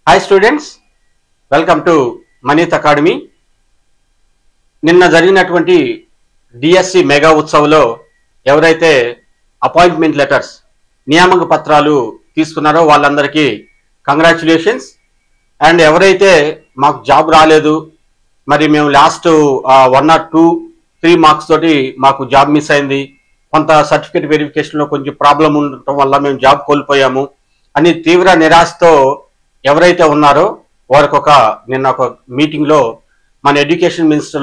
Hi students, welcome to Maneeth academy. నిన్న జరిగినటువంటి DSC mega ఉత్సవ్లో ఎవరైతే అపాయింట్మెంట్ లెటర్స్ నియామక పత్రాలు తీసుకున్నారో వాళ్ళందరికీ కంగ్రాచులేషన్స్. అండ్ ఎవరైతే మాకు జాబ్ రాలేదు, మరి మేము లాస్ట్ 1 or 2-3 మార్క్స్ తోటి మాకు జాబ్ మిస్ అయింది, కొంత సర్టిఫికేట్ వెరిఫికేషన్లో కొంచెం ప్రాబ్లం ఉండటం వల్ల మేము జాబ్ కోల్పోయాము అని తీవ్ర నిరాశతో ఎవరైతే ఉన్నారో వారికి నిన్న ఒక మీటింగ్లో మన ఎడ్యుకేషన్ మినిస్టర్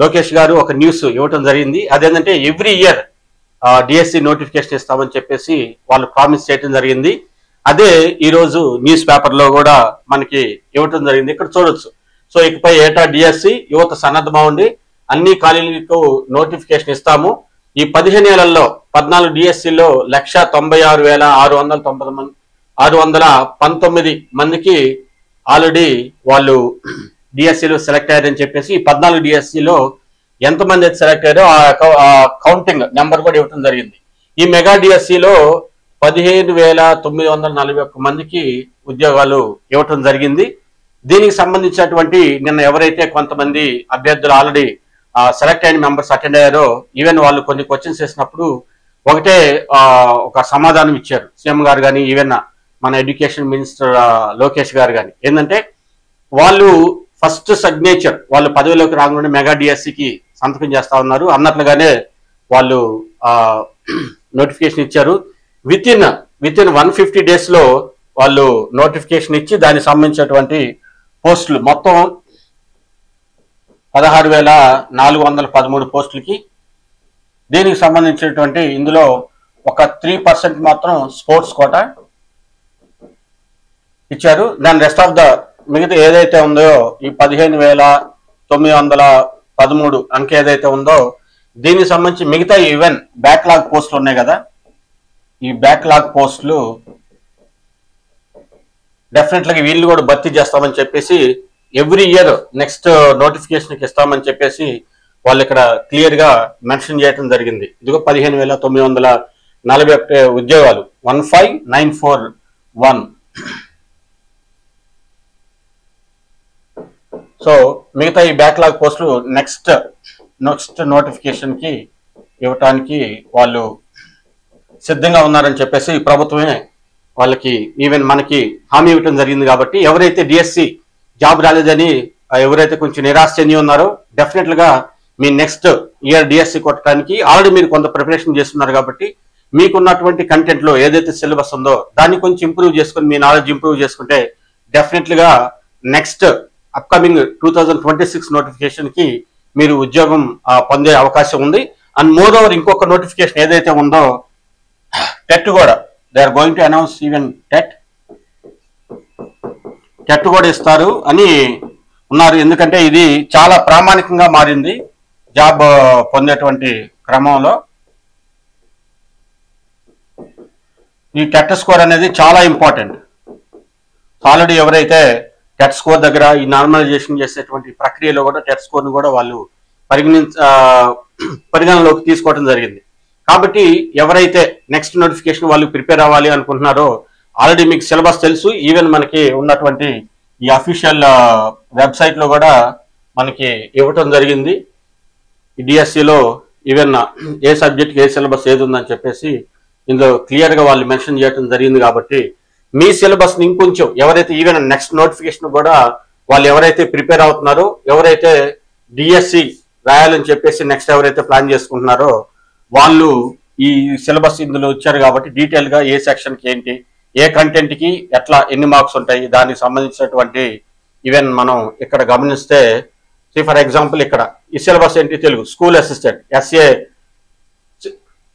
లోకేష్ గారు ఒక న్యూస్ ఇవ్వటం జరిగింది. అదేంటంటే ఎవ్రీ ఇయర్ డిఎస్సి నోటిఫికేషన్ ఇస్తామని చెప్పేసి వాళ్ళు ప్రామిస్ చేయడం జరిగింది. అదే ఈరోజు న్యూస్ పేపర్లో కూడా మనకి ఇవ్వటం జరిగింది. ఇక్కడ చూడొచ్చు. సో ఇకపై ఏటా డిఎస్సి యువత సన్నద్ధమా ఉండి అన్ని ఖాళీలకు నోటిఫికేషన్ ఇస్తాము. ఈ 15 ఏళ్లలో 14 డిఎస్సిలో 196,619 మందికి ఆల్రెడీ వాళ్ళు డిఎస్సిలో సెలెక్ట్ అయ్యారని చెప్పేసి ఈ 14 డిఎస్సిలో ఎంతమంది అయితే సెలెక్ట్ అయ్యారో ఆ కౌంటింగ్ నెంబర్ కూడా ఇవ్వడం జరిగింది. ఈ మెగా డిఎస్సిలో 15,941 మందికి ఉద్యోగాలు ఇవ్వటం జరిగింది. దీనికి సంబంధించినటువంటి నిన్న ఎవరైతే కొంతమంది అభ్యర్థులు ఆల్రెడీ సెలెక్ట్ అయిన మెంబర్స్ అటెండ్ అయ్యారో, ఈవెన్ వాళ్ళు కొన్ని క్వశ్చన్స్ వేసినప్పుడు ఒక సమాధానం ఇచ్చారు సీఎం గారు కానీ, ఈవెన్ మన ఎడ్యుకేషన్ మినిస్టర్ లోకేష్ గారు కానీ. ఏంటంటే వాళ్ళు ఫస్ట్ సిగ్నేచర్ వాళ్ళు పదవిలోకి రాగానే మెగా డిఎస్సికి సంతకం చేస్తా ఉన్నారు అన్నట్లుగానే వాళ్ళు నోటిఫికేషన్ ఇచ్చారు. విత్ ఇన్ 150 days లో వాళ్ళు నోటిఫికేషన్ ఇచ్చి దానికి సంబంధించినటువంటి పోస్టులు మొత్తం 16,413 పోస్టులకి. దీనికి సంబంధించినటువంటి ఇందులో ఒక 3% మాత్రం స్పోర్ట్స్ కోటా ఇచ్చారు. దాని రెస్ట్ ఆఫ్ ద మిగతా ఏదైతే ఉందో ఈ 15,913 అంకె ఏదైతే ఉందో దీనికి సంబంధించి మిగతా ఈవెన్ బ్యాక్లాగ్ పోస్టులు ఉన్నాయి కదా, ఈ బ్యాక్లాగ్ పోస్టులు డెఫినెట్గా వీళ్ళు కూడా భర్తీ చేస్తామని చెప్పేసి ఎవ్రీ ఇయర్ నెక్స్ట్ నోటిఫికేషన్కి ఇస్తామని చెప్పేసి వాళ్ళు ఇక్కడ క్లియర్ గా మెన్షన్ చేయడం జరిగింది. ఇదిగో 15,941 ఉద్యోగాలు 15,941. సో మిగతా ఈ బ్యాక్లాగ్ పోస్టులు నెక్స్ట్ నోటిఫికేషన్ కి ఇవ్వటానికి వాళ్ళు సిద్ధంగా ఉన్నారని చెప్పేసి ప్రభుత్వమే వాళ్ళకి ఈవెన్ మనకి హామీ ఇవ్వటం జరిగింది. కాబట్టి ఎవరైతే డిఎస్సి జాబ్ రాలేదని ఎవరైతే కొంచెం నిరాశ చెంది ఉన్నారో డెఫినెట్ గా మీ నెక్స్ట్ ఇయర్ డిఎస్సి కొట్టడానికి ఆల్రెడీ మీరు కొంత ప్రిపరేషన్ చేస్తున్నారు. కాబట్టి మీకున్నటువంటి కంటెంట్ లో ఏదైతే సిలబస్ ఉందో దాన్ని కొంచెం ఇంప్రూవ్ చేసుకుని మీ నాలెడ్జ్ ఇంప్రూవ్ చేసుకుంటే డెఫినెట్లీగా నెక్స్ట్ అప్కమింగ్ 2026 నోటిఫికేషన్ కి మీరు ఉద్యోగం పొందే అవకాశం ఉంది. అండ్ మోర్ ఓవర్ ఇంకొక నోటిఫికేషన్ ఏదైతే ఉందో టెట్ కూడా they are going to announce even TET కూడా ఇస్తారు అని ఉన్నారు. ఎందుకంటే ఇది చాలా ప్రామాణికంగా మారింది జాబ్ పొందేటువంటి క్రమంలో. ఈ టెట్ స్కోర్ అనేది చాలా ఇంపార్టెంట్. ఆల్రెడీ ఎవరైతే టెట్ స్కోర్ దగ్గర ఈ నార్మలైజేషన్ చేసేటువంటి ప్రక్రియలో కూడా టెట్ స్కోర్ను కూడా వాళ్ళు పరిగణలోకి తీసుకోవడం జరిగింది. కాబట్టి ఎవరైతే నెక్స్ట్ నోటిఫికేషన్ వాళ్ళు ప్రిపేర్ అవ్వాలి అనుకుంటున్నారో ఆల్రెడీ మీకు సిలబస్ తెలుసు. ఈవెన్ మనకి ఉన్నటువంటి ఈ అఫీషియల్ వెబ్సైట్లో కూడా మనకి ఇవ్వటం జరిగింది. ఈ డిఎస్సిలో ఈవెన్ ఏ సబ్జెక్ట్కి ఏ సిలబస్ ఏది ఉందని చెప్పేసి ఇందులో క్లియర్గా వాళ్ళు మెన్షన్ చేయడం జరిగింది. కాబట్టి మీ సిలబస్ని ఇంకొంచెం ఎవరైతే ఈవెన్ నెక్స్ట్ నోటిఫికేషన్ కూడా వాళ్ళు ఎవరైతే ప్రిపేర్ అవుతున్నారో, ఎవరైతే డిఎస్సి రాయాలని చెప్పేసి నెక్స్ట్ ఎవరైతే ప్లాన్ చేసుకుంటున్నారో వాళ్ళు ఈ సిలబస్ ఇందులో ఇచ్చారు. కాబట్టి డీటెయిల్గా ఏ సెక్షన్కి ఏంటి, ఏ కంటెంట్కి ఎట్లా ఎన్ని మార్క్స్ ఉంటాయి దానికి సంబంధించినటువంటి ఈవెన్ మనం ఇక్కడ గమనిస్తే ఫర్ ఎగ్జాంపుల్ ఇక్కడ ఈ సిలబస్ ఏంటి, Telugu school assistant SA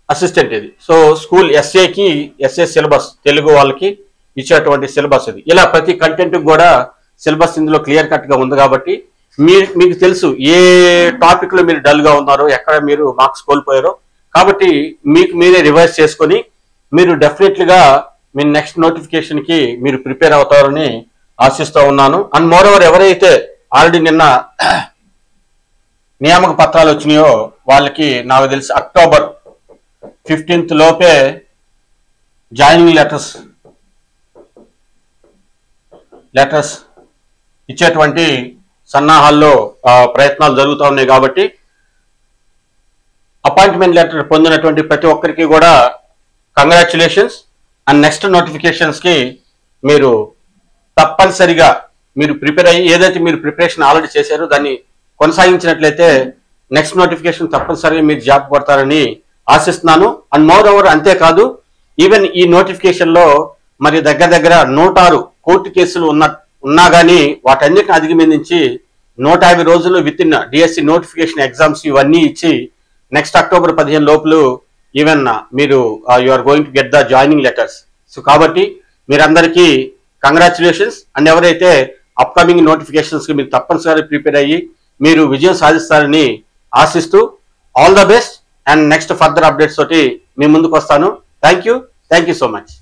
assistant ఇది. సో స్కూల్ ఎస్ఏకి ఎస్ఏ సిలబస్ తెలుగు వాళ్ళకి ఇచ్చేటువంటి సిలబస్ ఇది. ఇలా ప్రతి కంటెంట్ కూడా సిలబస్ ఇందులో క్లియర్ కట్ గా ఉంది. కాబట్టి మీకు తెలుసు ఏ టాపిక్ లో మీరు డల్ గా ఉన్నారో, ఎక్కడ మీరు మార్క్స్ కోల్పోయారో. కాబట్టి మీకు మీరే రివైజ్ చేసుకొని మీరు డెఫినెట్లీగా మీ నెక్స్ట్ నోటిఫికేషన్ కి మీరు ప్రిపేర్ అవుతారని ఆశిస్తూ ఉన్నాను. అండ్ మోర్ ఓవర్ ఎవరైతే ఆల్రెడీ నిన్న నియామక పత్రాలు వచ్చినాయో వాళ్ళకి నాకు తెలిసి October 15th లోపే జాయినింగ్ లెటర్స్ లెటర్స్ ఇచ్చేటువంటి సన్నాహాల్లో ప్రయత్నాలు జరుగుతూ ఉన్నాయి. కాబట్టి అపాయింట్మెంట్ లెటర్ పొందినటువంటి ప్రతి ఒక్కరికి కూడా కంగ్రాచులేషన్స్. అండ్ నెక్స్ట్ నోటిఫికేషన్స్కి మీరు తప్పనిసరిగా మీరు ప్రిపేర్ అయ్యి ఏదైతే మీరు ప్రిపరేషన్ ఆల్రెడీ చేశారో దాన్ని కొనసాగించినట్లయితే నెక్స్ట్ నోటిఫికేషన్ తప్పనిసరిగా మీరు జాబ్ కొడతారని ఆశిస్తున్నాను. అండ్ మోర్ ఓవర్ అంతేకాదు, ఈవెన్ ఈ నోటిఫికేషన్లో మరి దగ్గర దగ్గర 106 కోర్టు కేసులు ఉన్నా కానీ వాటన్నిటిని అధిగమించి 150 రోజులు within DSC notification exams ఇవన్నీ ఇచ్చి నెక్స్ట్ అక్టోబర్ 15 లోపల ఈవెన్ మీరు you are going to get the joining letters. So కాబట్టి మీరందరికీ కంగ్రాచులేషన్స్. అండ్ ఎవరైతే అప్కమింగ్ నోటిఫికేషన్స్కి మీరు తప్పనిసరిగా ప్రిపేర్ అయ్యి మీరు విజయం సాధిస్తారని ఆశిస్తూ all the best. And next further updates తోటి మీ ముందుకు వస్తాను. Thank you so much.